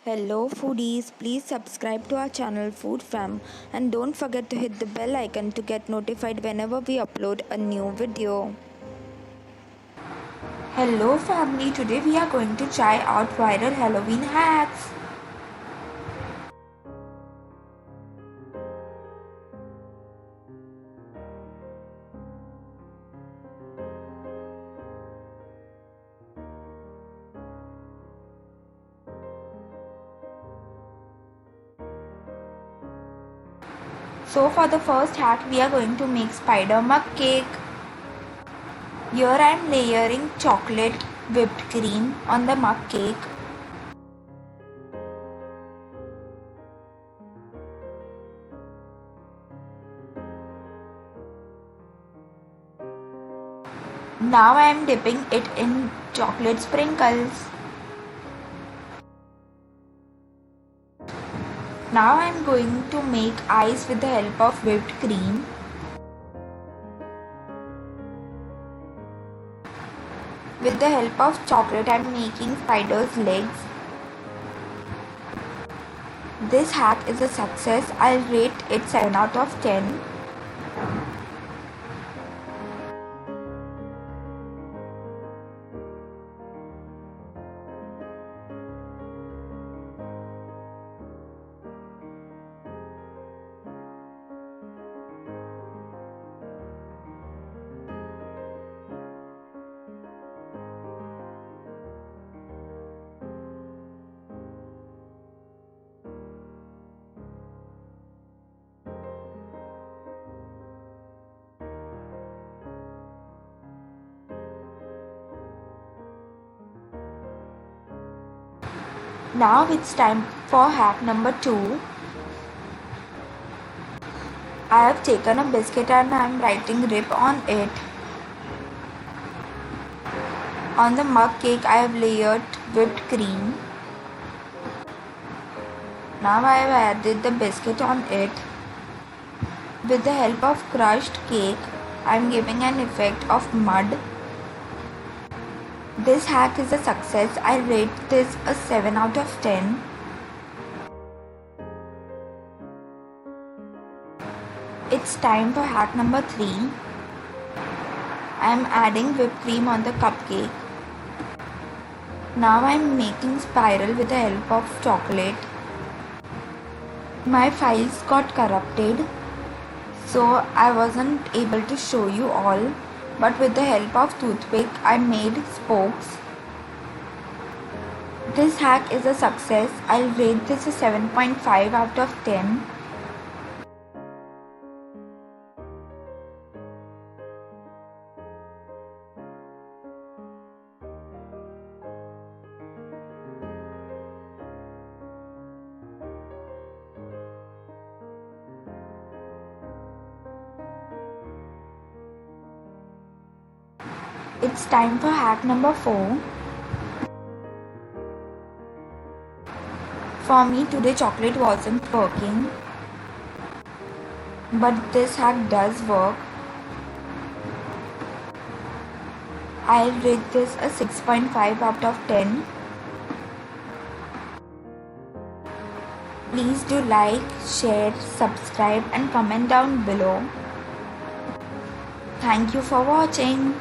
Hello foodies, please subscribe to our channel foodfam and don't forget to hit the bell icon to get notified whenever we upload a new video. Hello family, today we are going to try out viral Halloween hacks. So for the first hack, we are going to make spider mug cake. Here I am layering chocolate whipped cream on the mug cake. Now I am dipping it in chocolate sprinkles. Now I am going to make ice with the help of whipped cream. With the help of chocolate, I am making spider's legs. This hack is a success. I'll rate it 7 out of 10. Now it's time for hack number 2. I have taken a biscuit and I am writing RIP on it. On the mug cake I have layered whipped cream. Now I have added the biscuit on it. With the help of crushed cake, I am giving an effect of mud. This hack is a success. I rate this a 7 out of 10. It's time for hack number 3. I am adding whipped cream on the cupcake. Now I am making spiral with the help of chocolate. My files got corrupted, so I wasn't able to show you all. But with the help of toothpick, I made spokes. This hack is a success. I'll rate this a 7.5 out of 10. It's time for hack number 4. For me today chocolate wasn't working, but this hack does work. I'll rate this a 6.5 out of 10. Please do like, share, subscribe and comment down below. Thank you for watching.